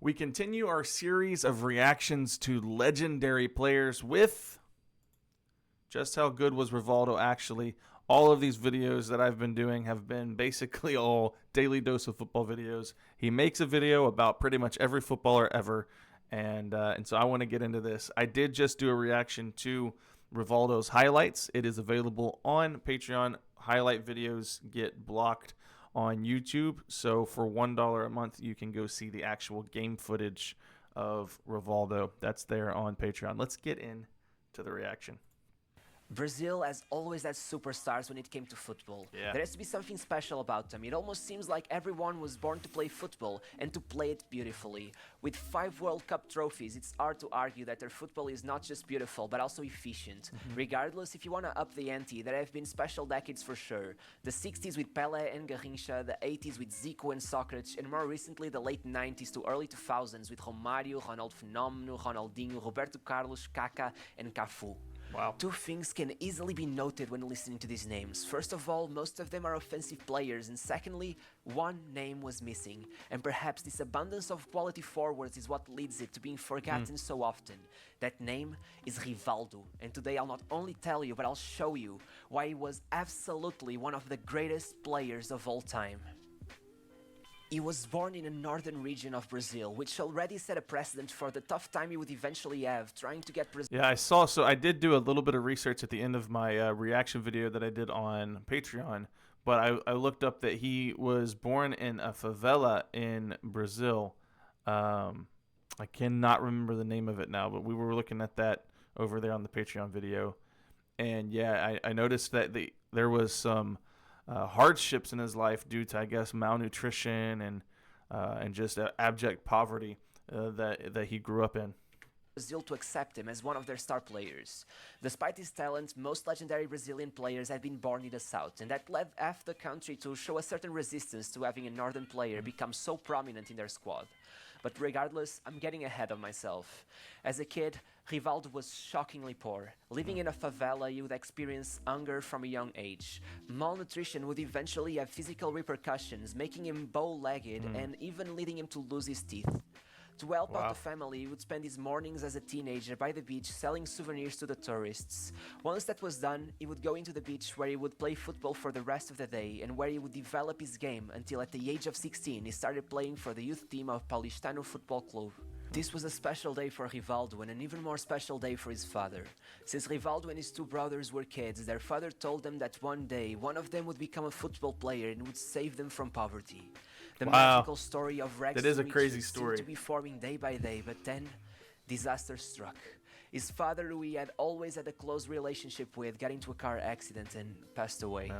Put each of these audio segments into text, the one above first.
We continue our series of reactions to legendary players with just how good was Rivaldo actually. All of these videos that I've been doing have been basically all daily dose of football videos. He makes a video about pretty much every footballer ever, and so I want to get into this. I did just do a reaction to Rivaldo's highlights. It is available on Patreon. Highlight videos get blocked on YouTube, so for $1 a month you can go see the actual game footage of Rivaldo. That's there on Patreon. Let's get into the reaction. Brazil has always had superstars when it came to football. Yeah. There has to be something special about them. It almost seems like everyone was born to play football and to play it beautifully. With 5 World Cup trophies, it's hard to argue that their football is not just beautiful, but also efficient. Regardless, if you want to up the ante, there have been special decades for sure. The 60s with Pelé and Garrincha, the 80s with Zico and Sócrates, and more recently the late 90s to early 2000s with Romário, Ronaldo Fenómeno, Ronaldinho, Roberto Carlos, Kaká, and Cafu. Wow. 2 things can easily be noted when listening to these names. First of all, most of them are offensive players, and secondly, one name was missing. And perhaps this abundance of quality forwards is what leads it to being forgotten so often. That name is Rivaldo, and today I'll not only tell you, but I'll show you why he was absolutely one of the greatest players of all time. He was born in a northern region of Brazil, which already set a precedent for the tough time he would eventually have trying to get Brazil. Yeah, I saw. So I did do a little bit of research at the end of my reaction video that I did on Patreon, but I looked up that he was born in a favela in Brazil. I cannot remember the name of it now, but we were looking at that over there on the Patreon video. And yeah, I noticed that there was some hardships in his life due to, I guess, malnutrition and just abject poverty that he grew up in. Brazil to accept him as one of their star players. Despite his talent, most legendary Brazilian players have been born in the south, and that led half the country to show a certain resistance to having a northern player become so prominent in their squad. But regardless, I'm getting ahead of myself. As a kid, Rivaldo was shockingly poor. Living in a favela, he would experience hunger from a young age. Malnutrition would eventually have physical repercussions, making him bow-legged and even leading him to lose his teeth. To help out the family, he would spend his mornings as a teenager by the beach selling souvenirs to the tourists. Once that was done, he would go into the beach where he would play football for the rest of the day and where he would develop his game until at the age of 16 he started playing for the youth team of Paulistano Football Club. This was a special day for Rivaldo and an even more special day for his father. Since Rivaldo and his 2 brothers were kids, their father told them that one day one of them would become a football player and would save them from poverty. The magical story of Rex that is a crazy story. seemed to be forming day by day, but then disaster struck. His father, who he had always had a close relationship with, got into a car accident and passed away.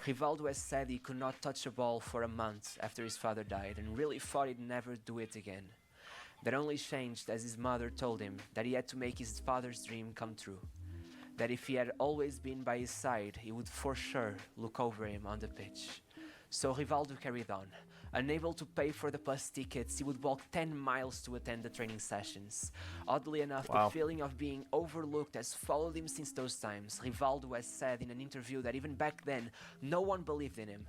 Rivaldo has said he could not touch a ball for a month after his father died and really thought he'd never do it again. That only changed as his mother told him that he had to make his father's dream come true. That if he had always been by his side, he would for sure look over him on the pitch. So Rivaldo carried on. Unable to pay for the bus tickets, he would walk 10 miles to attend the training sessions. Oddly enough, the feeling of being overlooked has followed him since those times. Rivaldo has said in an interview that even back then, no one believed in him.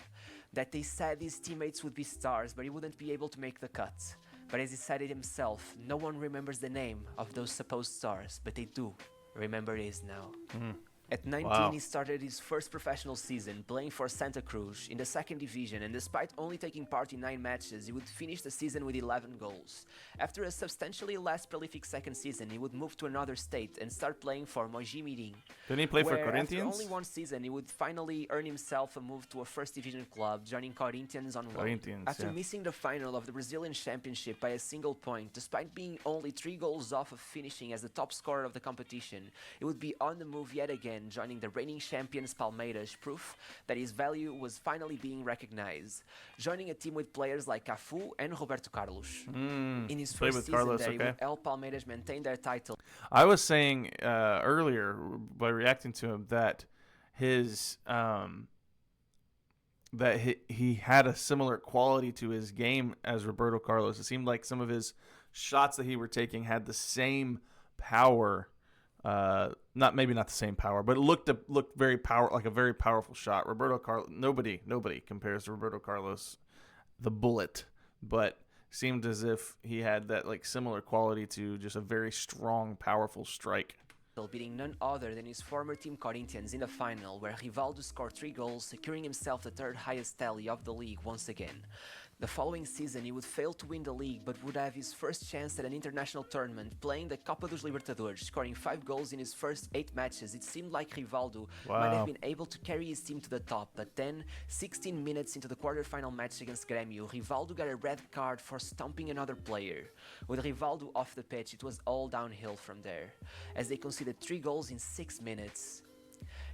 That they said his teammates would be stars, but he wouldn't be able to make the cut. But as he said it himself, no one remembers the name of those supposed stars, but they do remember his now. At 19, he started his first professional season playing for Santa Cruz in the 2nd division, and despite only taking part in 9 matches, he would finish the season with 11 goals. After a substantially less prolific 2nd season, he would move to another state and start playing for Mogi Mirim. Didn't he play for After Corinthians? only 1 season, he would finally earn himself a move to a 1st division club, joining Corinthians on loan. After missing the final of the Brazilian Championship by a single point, despite being only 3 goals off of finishing as the top scorer of the competition, he would be on the move yet again, joining the reigning champions Palmeiras, proof that his value was finally being recognized. Joining a team with players like Cafu and Roberto Carlos. In his first season there, he would help Palmeiras maintain their title. I was saying earlier by reacting to him that his he had a similar quality to his game as Roberto Carlos. It seemed like some of his shots that he were taking had the same power. Maybe not the same power, but it looked very like a very powerful shot. Roberto Carlos, nobody compares to Roberto Carlos, the bullet. But seemed as if he had that like similar quality to just a very strong, powerful strike. Beating none other than his former team Corinthians in the final, where Rivaldo scored 3 goals, securing himself the third highest tally of the league once again. The following season he would fail to win the league, but would have his first chance at an international tournament, playing the Copa dos Libertadores, scoring 5 goals in his first 8 matches. It seemed like Rivaldo might have been able to carry his team to the top, but then, 16 minutes into the quarterfinal match against Grêmio, Rivaldo got a red card for stomping another player. With Rivaldo off the pitch, it was all downhill from there, as they conceded 3 goals in 6 minutes.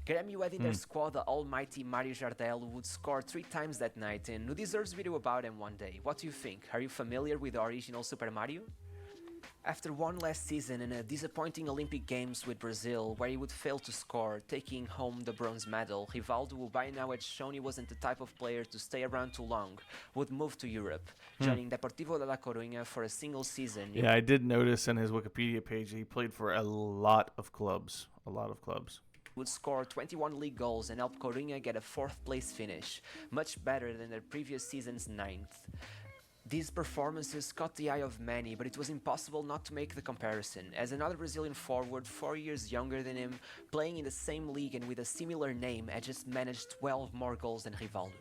Grêmio had in their squad the almighty Mario Jardel, who would score 3 times that night and who deserves a video about him one day. What do you think? Are you familiar with the original Super Mario? After one last season and a disappointing Olympic Games with Brazil, where he would fail to score, taking home the bronze medal, Rivaldo, who by now had shown he wasn't the type of player to stay around too long, would move to Europe, joining Deportivo de La Coruña for a single season. Yeah, I did notice in his Wikipedia page he played for a lot of clubs. Would score 21 league goals and help Coruña get a 4th place finish, much better than their previous season's 9th. These performances caught the eye of many, but it was impossible not to make the comparison, as another Brazilian forward 4 years younger than him, playing in the same league and with a similar name, had just managed 12 more goals than Rivaldo.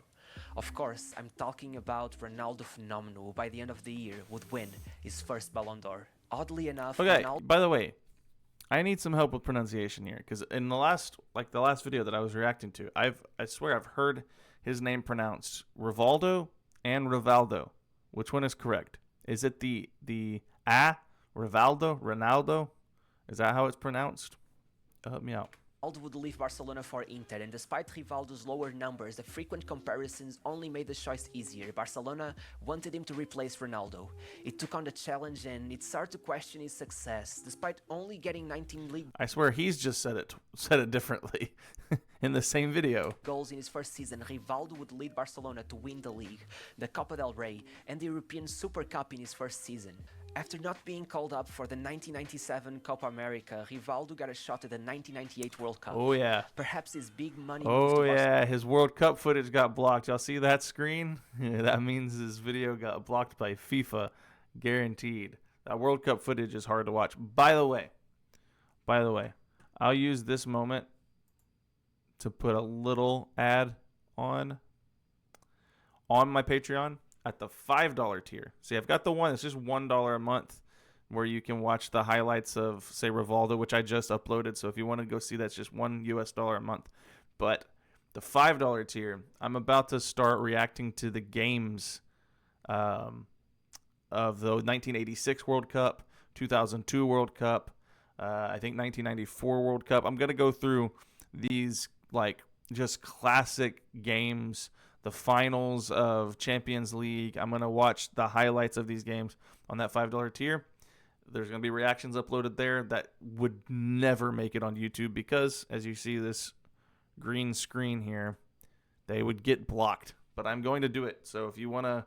Of course, I'm talking about Ronaldo Phenomenal, who by the end of the year would win his first Ballon d'Or. Oddly enough, Okay, Ronaldo... by the way, I need some help with pronunciation here, because in the last video that I was reacting to, I swear I've heard his name pronounced Rivaldo and Rivaldo. Which one is correct? Is it the Rivaldo, Ronaldo? Is that how it's pronounced? Help me out. Ronaldo would leave Barcelona for Inter, and despite Rivaldo's lower numbers, the frequent comparisons only made the choice easier. Barcelona wanted him to replace Ronaldo. It took on the challenge, and it started to question his success, despite only getting 19 league I swear he's just said it differently in the same video. Goals in his first season. Rivaldo would lead Barcelona to win the league, the Copa del Rey, and the European Super Cup in his first season. After not being called up for the 1997 Copa America, Rivaldo got a shot at the 1998 World Cup. Oh, yeah. Perhaps his big money... Oh, yeah. His World Cup footage got blocked. Y'all see that screen? That means his video got blocked by FIFA. Guaranteed. That World Cup footage is hard to watch. By the way, I'll use this moment to put a little ad on my Patreon. At the $5 tier. See, I've got the one that's just $1 a month where you can watch the highlights of, say, Rivaldo, which I just uploaded. So if you want to go see, that's just $1 a month. But the $5 tier, I'm about to start reacting to the games of the 1986 World Cup, 2002 World Cup, I think 1994 World Cup. I'm going to go through these, like, just classic games, the finals of Champions League. I'm going to watch the highlights of these games on that $5 tier. There's going to be reactions uploaded there that would never make it on YouTube because, as you see this green screen here, they would get blocked. But I'm going to do it. So if you want to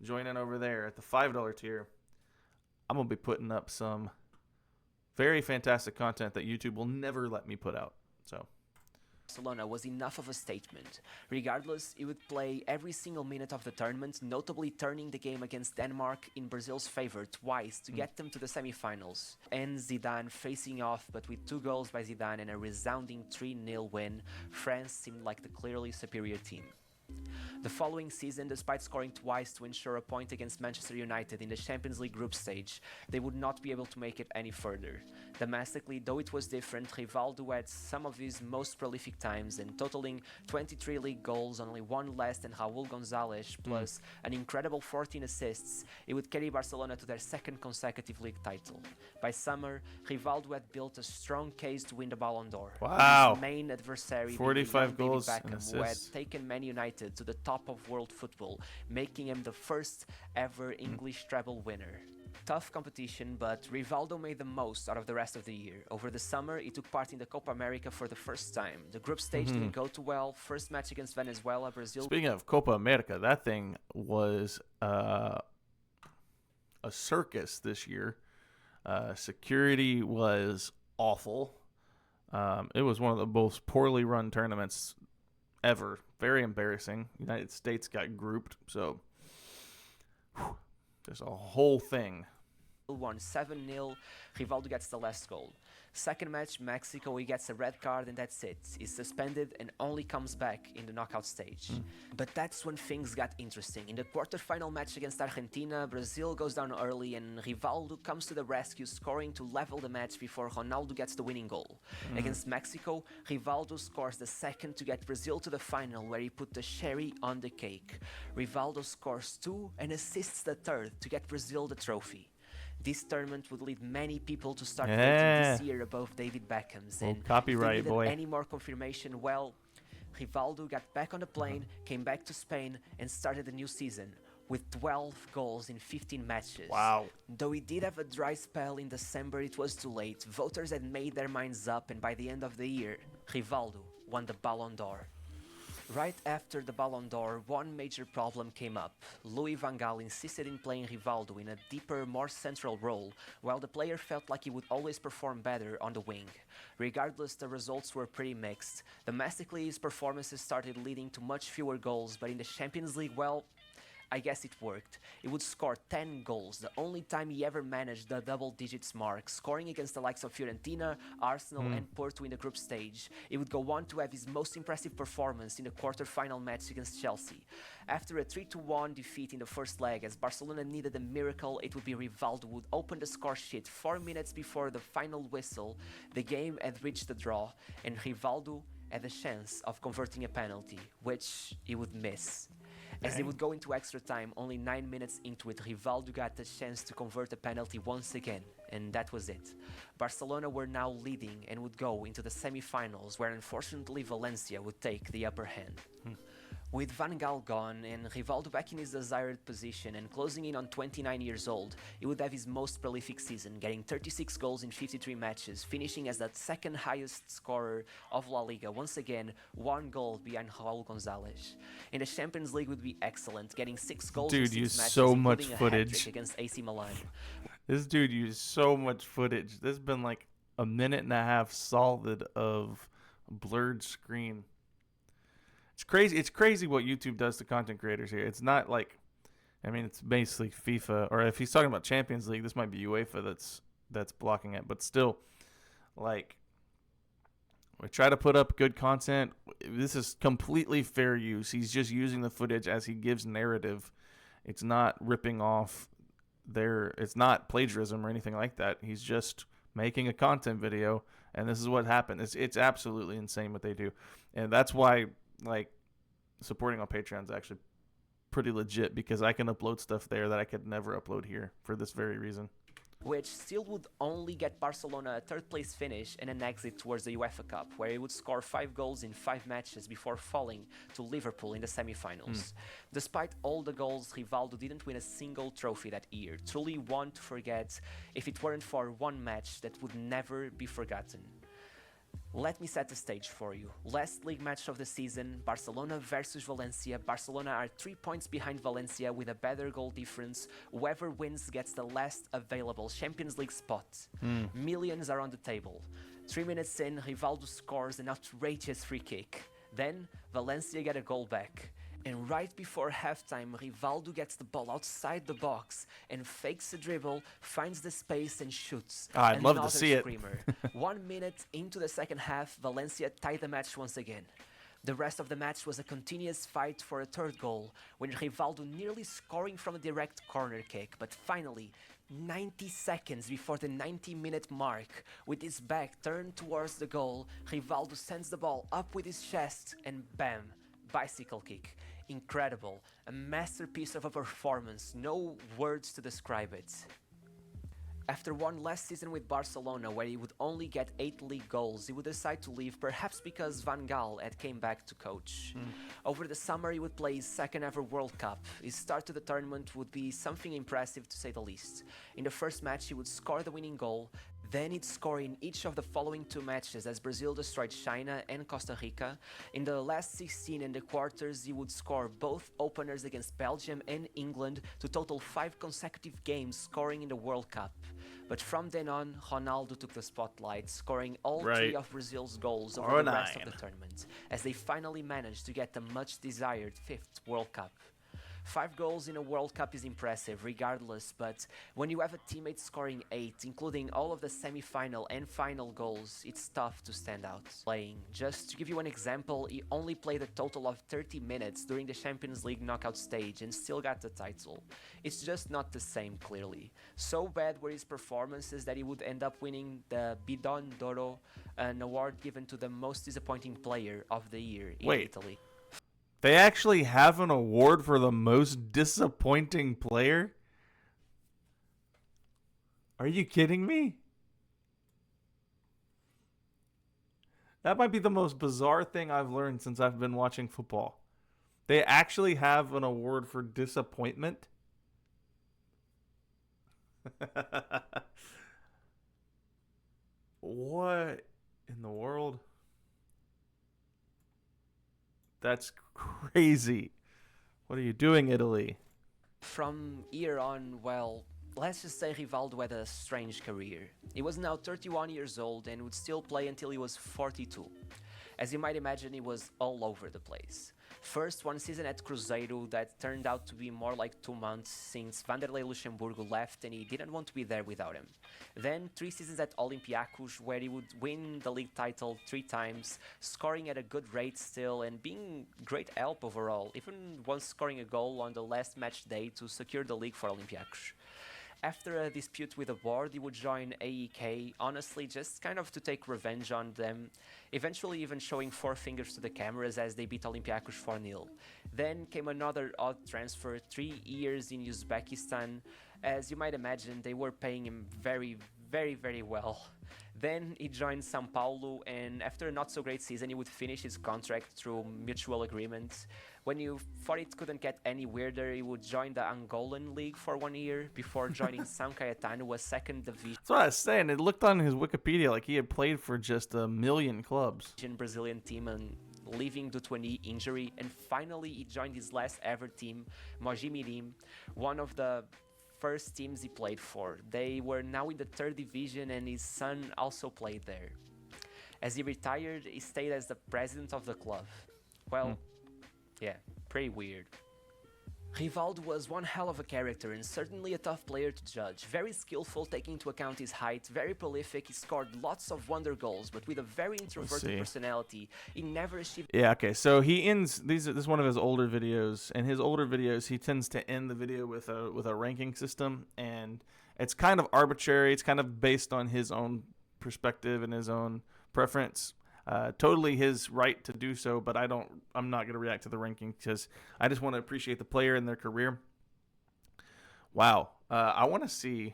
join in over there at the $5 tier, I'm going to be putting up some very fantastic content that YouTube will never let me put out. So Barcelona was enough of a statement. Regardless, he would play every single minute of the tournament, notably turning the game against Denmark in Brazil's favor twice to get them to the semi-finals. And Zidane facing off, but with 2 goals by Zidane and a resounding 3-0 win, France seemed like the clearly superior team. The following season, despite scoring twice to ensure a point against Manchester United in the Champions League group stage, they would not be able to make it any further. Domestically, though it was different, Rivaldo had some of his most prolific times, and totaling 23 league goals, only 1 less than Raul Gonzalez, plus an incredible 14 assists, it would carry Barcelona to their 2nd consecutive league title. By summer, Rivaldo had built a strong case to win the Ballon d'Or. Wow. His main adversary, 45 being goals and Beckham, who had assists. taken Man United to the top of world football, making him the first ever English treble winner. Tough competition, but Rivaldo made the most out of the rest of the year. Over the summer, he took part in the Copa America for the first time. The group stage didn't go too well. First match against Venezuela, Brazil... Speaking of Copa America, that thing was a circus this year. Security was awful. It was one of the most poorly run tournaments ever. Very embarrassing. United States got grouped, so Just a whole thing. Won 7-0. Rivaldo gets the last goal. Second match, Mexico, he gets a red card and that's it. He's suspended and only comes back in the knockout stage. But that's when things got interesting. In the quarterfinal match against Argentina, Brazil goes down early and Rivaldo comes to the rescue, scoring to level the match before Ronaldo gets the winning goal. Against Mexico, Rivaldo scores the second to get Brazil to the final, where he put the cherry on the cake. Rivaldo scores 2 and assists the third to get Brazil the trophy. This tournament would lead many people to start rating this year above David Beckham's. Well, And copyright, if they boy. needed any more confirmation, well, Rivaldo got back on the plane, came back to Spain, and started a new season with 12 goals in 15 matches. Wow. Though he did have a dry spell in December, it was too late. Voters had made their minds up, and by the end of the year, Rivaldo won the Ballon d'Or. Right after the Ballon d'Or, one major problem came up. Louis van Gaal insisted in playing Rivaldo in a deeper, more central role, while the player felt like he would always perform better on the wing. Regardless, the results were pretty mixed. Domestically, his performances started leading to much fewer goals, but in the Champions League, well, I guess it worked. He would score 10 goals, the only time he ever managed the double digits mark, scoring against the likes of Fiorentina, Arsenal and Porto in the group stage. He would go on to have his most impressive performance in the quarter-final match against Chelsea. After a 3-1 defeat in the first leg, as Barcelona needed a miracle, it would be Rivaldo who would open the score sheet 4 minutes before the final whistle. The game had reached a draw, and Rivaldo had a chance of converting a penalty, which he would miss. As they would go into extra time, only 9 minutes into it, Rivaldo got the chance to convert a penalty once again, and that was it. Barcelona were now leading and would go into the semi-finals, where unfortunately Valencia would take the upper hand. With Van Gaal gone and Rivaldo back in his desired position and closing in on 29 years old, he would have his most prolific season, getting 36 goals in 53 matches, finishing as the second highest scorer of La Liga, once again 1 goal behind Raul Gonzalez. In the Champions League would be excellent, getting 6 goals in 6 Dude, used matches, so much including a footage hat-trick against AC Milan. This dude used so much footage. There's been like a minute and a half solid of blurred screen. It's crazy. It's crazy what YouTube does to content creators here. It's not like, I mean, it's basically FIFA, or if he's talking about Champions League, this might be UEFA that's blocking it. But still, like, we try to put up good content. This is completely fair use. He's just using the footage as he gives narrative. It's not ripping off it's not plagiarism or anything like that. He's just making a content video, and this is what happened. It's absolutely insane what they do, and that's why, like, supporting on Patreon is actually pretty legit, because I can upload stuff there that I could never upload here for this very reason. Which still would only get Barcelona a third-place finish and an exit towards the UEFA Cup, where he would score 5 goals in 5 matches before falling to Liverpool in the semi-finals. Despite all the goals, Rivaldo didn't win a single trophy that year, truly one to forget if it weren't for one match that would never be forgotten. Let me set the stage for you. Last league match of the season, Barcelona versus Valencia. Barcelona are 3 points behind Valencia with a better goal difference. Whoever wins gets the last available Champions League spot. Millions are on the table. 3 minutes in, Rivaldo scores an outrageous free kick. Then, Valencia get a goal back. And right before halftime, Rivaldo gets the ball outside the box and fakes a dribble, finds the space and shoots. I'd love to see screamer. 1 minute into the second half, Valencia tied the match once again. The rest of the match was a continuous fight for a third goal, with Rivaldo nearly scoring from a direct corner kick, but finally, 90 seconds before the 90-minute mark, with his back turned towards the goal, Rivaldo sends the ball up with his chest and bam, bicycle kick. Incredible, a masterpiece of a performance, no words to describe it. After one last season with Barcelona, where he would only get 8 league goals, he would decide to leave, perhaps because Van Gaal had came back to coach. Over the summer, he would play his second ever World Cup. His start to the tournament would be something impressive, to say the least. In the first match, he would score the winning goal. Then he'd score in each of the following 2 matches as Brazil destroyed China and Costa Rica. In the last 16 in the quarters, he would score both openers against Belgium and England to total 5 consecutive games scoring in the World Cup. But from then on, Ronaldo took the spotlight, scoring all 3 of Brazil's goals over the rest of the tournament, as they finally managed to get the much-desired 5th World Cup. 5 goals in a World Cup is impressive regardless, but when you have a teammate scoring 8, including all of the semi-final and final goals, it's tough to stand out. Just to give you an example, he only played a total of 30 minutes during the Champions League knockout stage and still got the title. It's just not the same, clearly. So bad were his performances that he would end up winning the Bidon d'Oro, an award given to the most disappointing player of the year in Italy. They actually have an award for the most disappointing player? Are you kidding me? That might be the most bizarre thing I've learned since I've been watching football. They actually have an award for disappointment? What in the world? That's crazy. What are you doing, Italy? From here on, well, let's just say Rivaldo had a strange career. He was now 31 years old and would still play until he was 42. As you might imagine, he was all over the place. First, one season at Cruzeiro that turned out to be more like 2 months since Vanderlei Luxemburgo left and he didn't want to be there without him. Then 3 seasons at Olympiacos where he would win the league title 3 times, scoring at a good rate still and being great help overall, even once scoring a goal on the last match day to secure the league for Olympiacos. After a dispute with the board, he would join AEK, honestly just kind of to take revenge on them, eventually even showing 4 fingers to the cameras as they beat Olympiacos 4-0. Then came another odd transfer, 3 years in Uzbekistan. As you might imagine, they were paying him very, very well. Then he joined São Paulo, and after a not so great season, he would finish his contract through mutual agreement. When you thought it couldn't get any weirder, he would join the Angolan League for 1 year before joining São Caetano, a second division. That's what I was saying. It looked on his Wikipedia like he had played for just a million clubs. Brazilian team and leaving due to a knee injury, and finally he joined his last ever team, Mogi Mirim, one of the first teams he played for. They were now in the 3rd division and his son also played there. As he retired, he stayed as the president of the club. Well, yeah, pretty weird. Rivaldo was one hell of a character and certainly a tough player to judge. Very skillful, taking into account his height, very prolific, he scored lots of wonder goals, but with a very introverted personality. He never achieved... Yeah, okay, so he ends, this is one of his older videos, and his older videos, he tends to end the video with a ranking system, and it's kind of arbitrary, it's kind of based on his own perspective and his own preference. Totally his right to do so, but I'm not going to react to the ranking because I just want to appreciate the player and their career. Wow. I want to see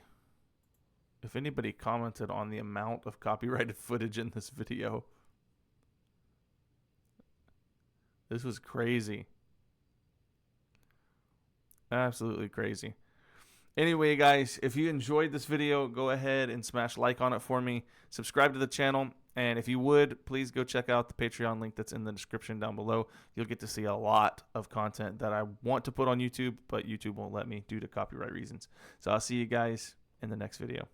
if anybody commented on the amount of copyrighted footage in this video. This was crazy. Absolutely crazy. Anyway, guys, if you enjoyed this video, go ahead and smash like on it for me. Subscribe to the channel. And if you would, please go check out the Patreon link that's in the description down below. You'll get to see a lot of content that I want to put on YouTube, but YouTube won't let me due to copyright reasons. So I'll see you guys in the next video.